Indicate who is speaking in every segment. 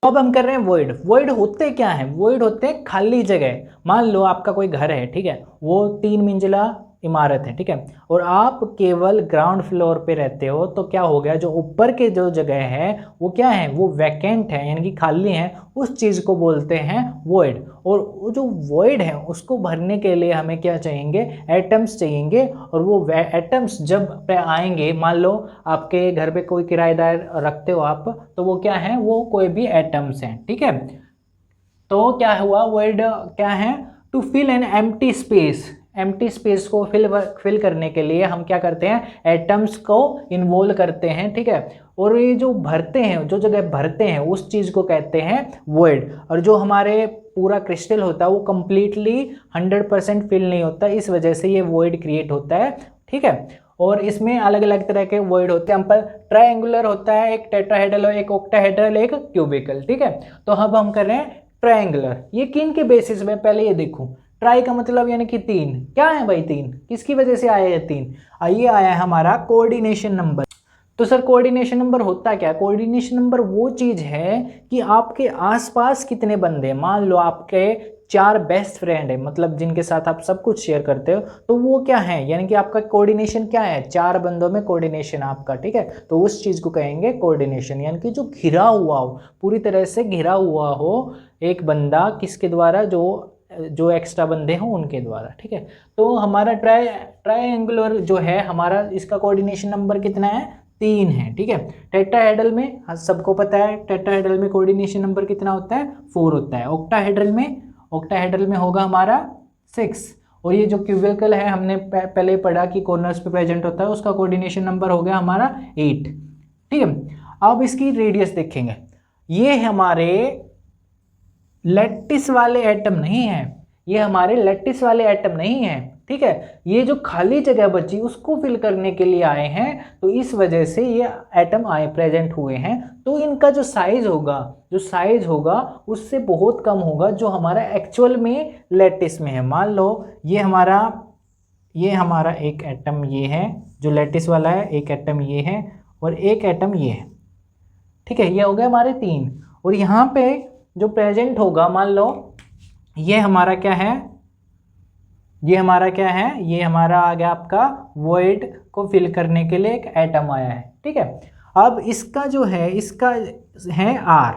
Speaker 1: तो अब हम कर रहे हैं वॉइड। वॉइड होते क्या है? वॉइड होते हैं खाली जगह। मान लो आपका कोई घर है, ठीक है, वो 3 मंजिला इमारत है, ठीक है, और आप केवल ग्राउंड फ्लोर पे रहते हो, तो क्या हो गया, जो ऊपर के जो जगह है वो क्या है, वो वैकेंट है, यानी कि खाली है, उस चीज़ को बोलते हैं वॉइड। और वो जो वॉइड है उसको भरने के लिए हमें क्या चाहिए, एटम्स चाहिए। और वो एटम्स जब आएंगे, मान लो आपके घर पे कोई किराएदार रखते हो आप, तो वो क्या है, वो कोई भी एटम्स हैं, ठीक है। तो क्या हुआ, वॉइड क्या है, to fill an empty space. Empty space को फिल करने के लिए हम क्या करते हैं, एटम्स को इन्वॉल्व करते हैं, ठीक है। और ये जो भरते हैं, जो जगह भरते हैं, उस चीज़ को कहते हैं वॉइड। और जो हमारे पूरा क्रिस्टल होता है वो कंप्लीटली 100% फिल नहीं होता, इस वजह से ये वॉइड क्रिएट होता है, ठीक है। और इसमें अलग अलग तरह के वॉइड होते हैं। एग्जाम्पल ट्रायंगुलर होता है, एक टेट्राहेड्रल, एक ऑक्टाहेड्रल, एक क्यूबिकल, ठीक है। तो अब हम कर रहे हैं ट्रायंगुलर। ये किन के बेसिस में, पहले ये देखो, ट्राई का मतलब यानी कि 3, क्या है भाई 3, किसकी वजह से आया है 3, ये आया है हमारा कोऑर्डिनेशन नंबर। तो सर कोऑर्डिनेशन नंबर होता क्या है? कोऑर्डिनेशन नंबर वो चीज है कि आपके आसपास कितने बंदे हैं। मान लो आपके 4 बेस्ट फ्रेंड है, मतलब जिनके साथ आप सब कुछ शेयर करते हो, तो वो क्या है, यानी कि आपका कोऑर्डिनेशन क्या है, 4 बंदों में कोऑर्डिनेशन आपका, ठीक है। तो उस चीज को कहेंगे कोऑर्डिनेशन, यानी कि जो घिरा हुआ हो, पूरी तरह से घिरा हुआ हो एक बंदा, किसके द्वारा, जो एक्स्ट्रा बंदे हों उनके द्वारा, ठीक है। तो हमारा ट्रायंगुलर जो है हमारा, इसका कोऑर्डिनेशन नंबर कितना है, 3 है, ठीक है। टेट्राहेड्रल में सबको पता है, टेट्राहेड्रल में कोऑर्डिनेशन नंबर कितना होता है, 4 होता है। ऑक्टाहेड्रल में होगा हमारा 6। और ये जो क्यूबिकल है, हमने पहले पढ़ा कि कॉर्नर्स पे प्रेजेंट होता है, उसका कोऑर्डिनेशन नंबर हो गया हमारा 8, ठीक है। अब इसकी रेडियस देखेंगे, ये हमारे लैटिस वाले एटम नहीं है, ये हमारे लैटिस वाले एटम नहीं है, ठीक है। ये जो खाली जगह बची उसको फिल करने के लिए आए हैं, तो इस वजह से ये एटम आए प्रेजेंट हुए हैं। तो इनका जो साइज होगा उससे बहुत कम होगा जो हमारा एक्चुअल में लैटिस में है। मान लो ये हमारा एक एटम ये है जो लैटिस वाला है, एक एटम ये है और एक एटम ये है, ठीक है। ये हो गए हमारे 3। और यहाँ पे जो प्रेजेंट होगा, मान लो ये हमारा क्या है, ये हमारा आ गया आपका वॉइड को फिल करने के लिए एक एटम आया है, ठीक है। अब इसका जो है, इसका है आर,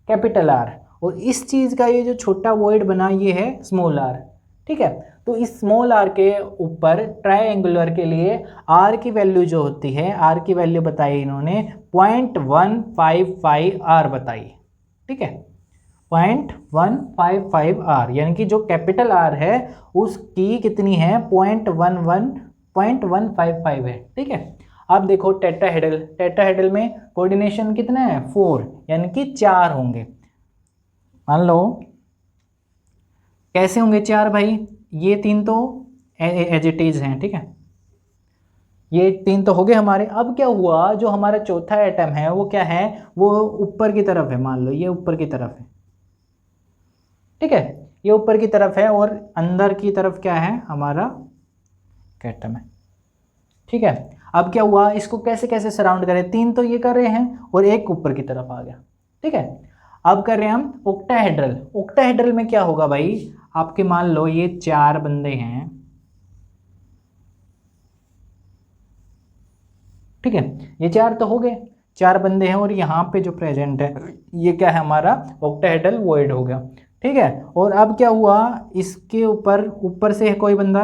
Speaker 1: कैपिटल आर, और इस चीज़ का ये जो छोटा वॉइड बना ये है स्मॉल आर, ठीक है। तो इस स्मॉल आर के ऊपर ट्रायंगुलर के लिए आर की वैल्यू जो होती है, आर की वैल्यू बताई इन्होंने 0.155 आर बताई, ठीक है, 0.155 आर, यानी कि जो कैपिटल आर है उसकी कितनी है, 0.155 है, ठीक है। अब देखो टेट्राहेड्रल में कोऑर्डिनेशन कितना है, 4, यानी कि 4 होंगे। मान लो कैसे होंगे 4 भाई, ये 3 तो एज इट इज हैं, ठीक है, ये 3 तो हो गए हमारे। अब क्या हुआ, जो हमारा चौथा एटम है वो क्या है, वो ऊपर की तरफ है, मान लो ये ऊपर की तरफ है, ठीक है, ये ऊपर की तरफ है, और अंदर की तरफ क्या है, हमारा एटम है, ठीक है। अब क्या हुआ, इसको कैसे कैसे सराउंड करें, 3 तो ये कर रहे हैं और एक ऊपर की तरफ आ गया, ठीक है। अब कर रहे हैं हम ऑक्टाहेड्रल में क्या होगा भाई, आपके मान लो ये 4 बंदे हैं, ठीक है, ये 4 तो हो गए, 4 बंदे हैं, और यहाँ पे जो प्रेजेंट है ये क्या है, हमारा ऑक्टाहेड्रल वॉइड हो गया, ठीक है। और अब क्या हुआ, इसके ऊपर से है कोई बंदा,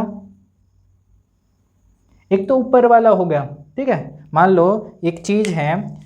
Speaker 1: एक तो ऊपर वाला हो गया, ठीक है। मान लो एक चीज है,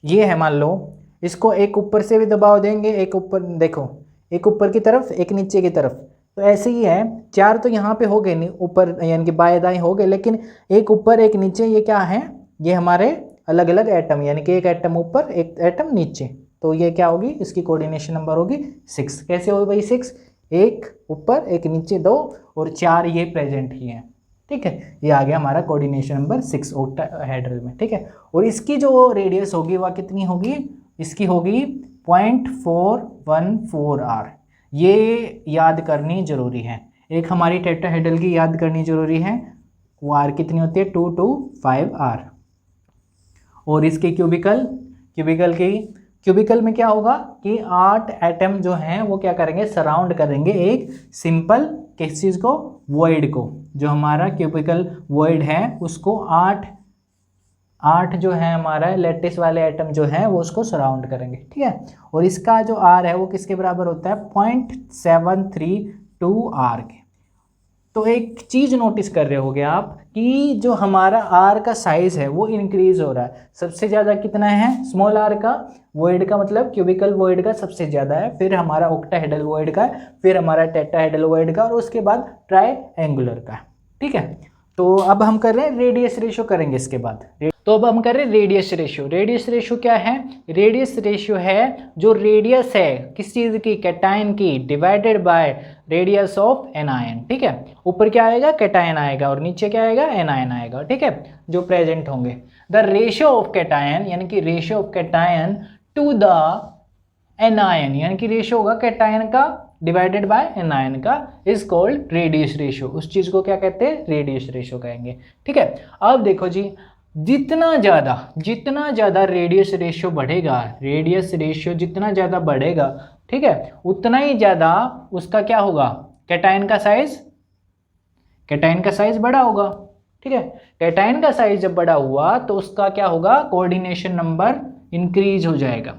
Speaker 1: ये है, मान लो इसको एक ऊपर से भी दबाव देंगे, एक ऊपर, देखो एक ऊपर की तरफ एक नीचे की तरफ, तो ऐसे ही है। 4 तो यहाँ पे हो गए, नहीं ऊपर यानी कि बाएं दाएं हो गए, लेकिन एक ऊपर एक नीचे, ये क्या है, ये हमारे अलग अलग एटम, यानी कि एक एटम ऊपर एक एटम नीचे, तो ये क्या होगी, इसकी कोऑर्डिनेशन नंबर होगी 6। कैसे होगी भाई 6, एक ऊपर एक नीचे 2 और 4 ये प्रेजेंट ही है, ठीक है। ये आ गया हमारा कोऑर्डिनेशन नंबर 6 ऑक्टाहेड्रल में, ठीक है। और इसकी जो रेडियस होगी वह कितनी होगी, इसकी होगी 0.414 आर। ये याद करनी जरूरी है, एक हमारी टेट्राहेड्रल की याद करनी जरूरी है, वो आर कितनी होती है 225 आर। और इसके क्यूबिकल की क्यूबिकल में क्या होगा कि 8 एटम जो हैं वो क्या करेंगे, सराउंड करेंगे एक सिंपल किस चीज़ को, वॉइड को। जो हमारा क्यूबिकल वॉइड है उसको 8 जो है हमारा लैटिस वाले एटम जो है वो उसको सराउंड करेंगे, ठीक है। और इसका जो आर है वो किसके बराबर होता है, 0.732 आर के। तो एक चीज़ नोटिस कर रहे होगे आप कि जो हमारा आर का साइज है वो इंक्रीज हो रहा है। सबसे ज़्यादा कितना है, स्मॉल आर का, वॉइड का मतलब क्यूबिकल वॉइड का सबसे ज़्यादा है, फिर हमारा ऑक्टाहेड्रल वॉइड का, फिर हमारा टेट्राहेड्रल वॉइड का, और उसके बाद ट्राइएंगुलर का, ठीक है। तो अब हम कर रहे हैं रेडियस रेशियो करेंगे इसके बाद। तो अब हम कर रहे हैं रेडियस रेशियो। रेडियस रेशियो क्या है, रेडियस रेशियो है जो रेडियस है किस चीज़ की, कैटायन की, divided by radius of anion, ठीक है। ऊपर क्या आएगा, कैटायन आएगा, और नीचे क्या आएगा, एनायन आएगा, ठीक है, जो प्रेजेंट होंगे। द रेशियो ऑफ कैटायन यानी कि ratio of cation to the anion यानी कि रेशियो होगा कैटायन का डिवाइडेड बाय एनायन का, इज कॉल्ड रेडियस रेशियो। उस चीज़ को क्या कहते हैं, रेडियस रेशियो कहेंगे, ठीक है। अब देखो जी, जितना ज़्यादा रेडियस रेशियो बढ़ेगा, रेडियस रेशियो जितना ज़्यादा बढ़ेगा, ठीक है, उतना ही ज़्यादा उसका क्या होगा, कैटायन का साइज बड़ा होगा, ठीक है। कैटायन का साइज जब बड़ा हुआ तो उसका क्या होगा, कोऑर्डिनेशन नंबर इंक्रीज हो जाएगा,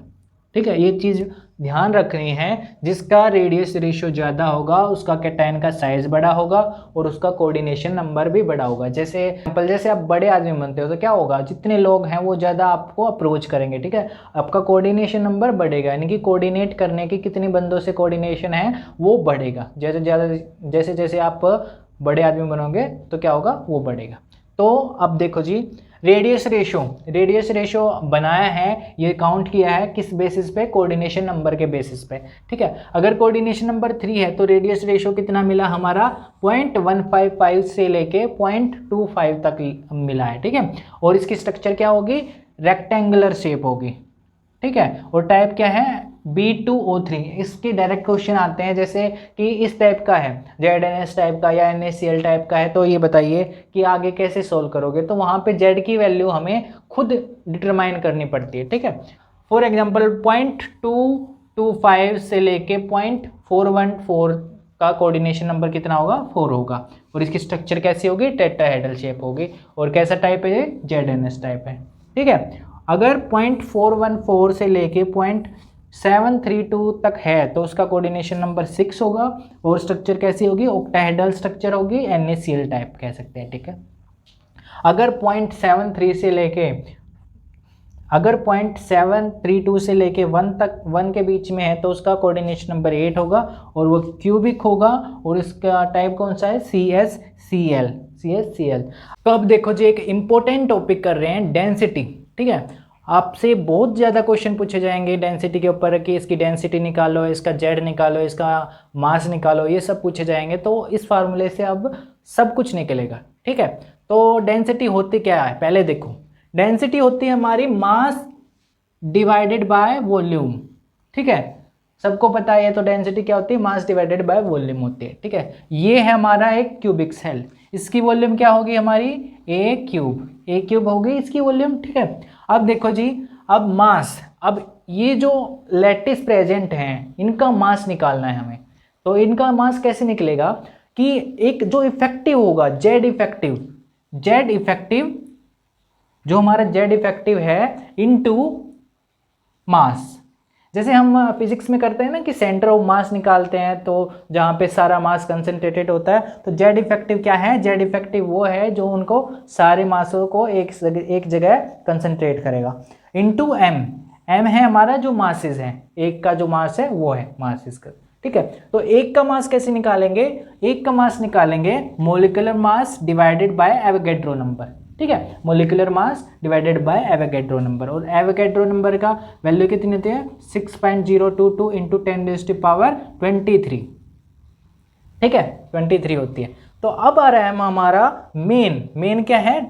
Speaker 1: ठीक है। ये चीज़ ध्यान रखनी है, जिसका रेडियस रेशियो ज़्यादा होगा उसका कैटायन का साइज बड़ा होगा और उसका कोऑर्डिनेशन नंबर भी बड़ा होगा। जैसे आप बड़े आदमी बनते हो तो क्या होगा, जितने लोग हैं वो ज़्यादा आपको अप्रोच करेंगे, ठीक है, आपका कोऑर्डिनेशन नंबर बढ़ेगा, यानी कि कोऑर्डिनेट करने की कितने बंदों से कोऑर्डिनेशन है वो बढ़ेगा। जैसे आप बड़े आदमी बनोगे तो क्या होगा, वो बढ़ेगा। तो अब देखो जी, रेडियस रेशियो बनाया है, ये काउंट किया है किस बेसिस पे, कोऑर्डिनेशन नंबर के बेसिस पे, ठीक है। अगर कोऑर्डिनेशन नंबर 3 है तो रेडियस रेशियो कितना मिला हमारा, 0.155 से लेके 0.25 तक मिला है, ठीक है। और इसकी स्ट्रक्चर क्या होगी, रेक्टेंगुलर शेप होगी, ठीक है। और टाइप क्या है, B2O3। इसके डायरेक्ट क्वेश्चन आते हैं, जैसे कि इस टाइप का है, ZNS टाइप का या NaCl टाइप का है, तो ये बताइए कि आगे कैसे सोल्व करोगे। तो वहाँ पे Z की वैल्यू हमें खुद डिटरमाइन करनी पड़ती है, ठीक है। फॉर एग्जांपल 0.225 से लेके 0.414 का कोऑर्डिनेशन नंबर कितना होगा, 4 होगा। और इसकी स्ट्रक्चर कैसी होगी, टेट्राहेड्रल शेप होगी। और कैसा टाइप है, ZNS टाइप है, ठीक है। अगर 0.414 से लेके 0.732 तक है तो उसका कोऑर्डिनेशन नंबर 6 होगा। और स्ट्रक्चर कैसी होगी, ऑक्टाहेड्रल स्ट्रक्चर होगी, NaCl टाइप कह सकते हैं, ठीक है। अगर 0.732 से लेके 1 के बीच में है तो उसका कोऑर्डिनेशन नंबर 8 होगा और वो क्यूबिक होगा। और इसका टाइप कौन सा है, CSCl। तो अब देखो जी, एक इंपॉर्टेंट टॉपिक कर रहे हैं, डेंसिटी, ठीक है। आपसे बहुत ज़्यादा क्वेश्चन पूछे जाएंगे डेंसिटी के ऊपर कि इसकी डेंसिटी निकालो, इसका Z निकालो, इसका मास निकालो, ये सब पूछे जाएंगे। तो इस फार्मूले से अब सब कुछ निकलेगा, ठीक है। तो डेंसिटी होती क्या है, पहले देखो, डेंसिटी होती है हमारी मास डिवाइडेड बाय वॉल्यूम, ठीक है। सबको पता है, तो डेंसिटी क्या होती है, मास डिवाइडेड बाय वॉल्यूम होती है, ठीक है। ये है हमारा एक क्यूबिक सेल, इसकी वॉल्यूम क्या होगी हमारी, ए क्यूब होगी इसकी वॉल्यूम, ठीक है। अब देखो जी, अब मास, अब ये जो लैटिस प्रेजेंट हैं इनका मास निकालना है हमें। तो इनका मास कैसे निकलेगा कि एक जो इफेक्टिव होगा, जेड इफेक्टिव जो हमारा जेड इफेक्टिव है इनटू मास। जैसे हम फिजिक्स में करते हैं ना कि सेंटर ऑफ मास निकालते हैं, तो जहाँ पे सारा मास कंसंट्रेटेड होता है, तो जेड इफेक्टिव क्या है, जेड इफेक्टिव वो है जो उनको सारे मासों को एक जगह कंसंट्रेट करेगा, इनटू एम है हमारा जो मासेस है, एक का जो मास है वो है मासेस का, ठीक है। तो एक का मास कैसे निकालेंगे, एक का मास निकालेंगे molecular mass divided by Avogadro number, ठीक है। Molecular mass divided by Avogadro number. और एवोगैड्रो नंबर का वैल्यू कितनी होती है, 6.022 इंटू 10⁻23, ठीक है, 23 होती है। तो अब आ रहा है हमारा मेन क्या है,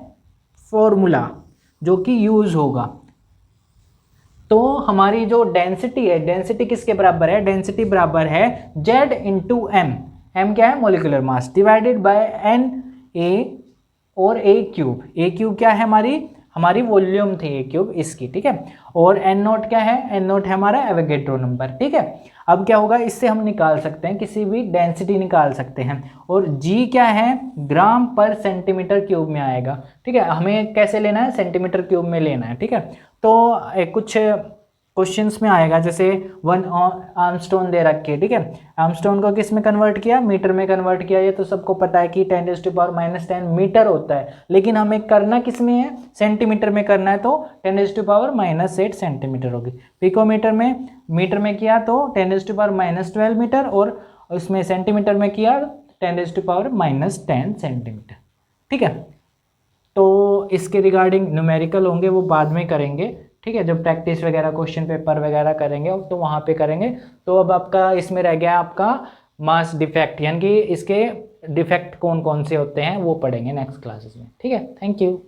Speaker 1: फॉर्मूला जो कि यूज होगा। तो हमारी जो डेंसिटी है, डेंसिटी किसके बराबर है, डेंसिटी बराबर है Z इंटू एम क्या है, molecular mass, divided by NA और ए क्यूब क्या है हमारी हमारी वॉल्यूम थी ये क्यूब इसकी, ठीक है। और एन नोट क्या है, एन नोट है हमारा एवोगैड्रो नंबर, ठीक है। अब क्या होगा, इससे हम निकाल सकते हैं किसी भी डेंसिटी निकाल सकते हैं, और जी क्या है, ग्राम पर सेंटीमीटर क्यूब में आएगा, ठीक है। हमें कैसे लेना है, सेंटीमीटर क्यूब में लेना है, ठीक है। तो कुछ क्वेश्चंस में आएगा, जैसे 1 आर्मस्टोन दे रखी है, ठीक है। आर्मस्टोन को किस में कन्वर्ट किया, मीटर में कन्वर्ट किया, ये तो सबको पता है कि 10⁻⁻10 मीटर होता है, लेकिन हमें करना किस में है, सेंटीमीटर में करना है, तो 10⁻⁻8 सेंटीमीटर होगी। पिकोमीटर में, मीटर में किया तो 10⁻12 मीटर, और उसमें सेंटीमीटर में किया 10⁻10 सेंटीमीटर, ठीक है। तो इसके रिगार्डिंग न्यूमेरिकल होंगे वो बाद में करेंगे, ठीक है, जब प्रैक्टिस वगैरह क्वेश्चन पेपर वगैरह करेंगे तो वहाँ पे करेंगे। तो अब आपका इसमें रह गया आपका मास डिफेक्ट, यानी कि इसके डिफेक्ट कौन कौन से होते हैं वो पढ़ेंगे नेक्स्ट क्लासेस में, ठीक है। Thank you.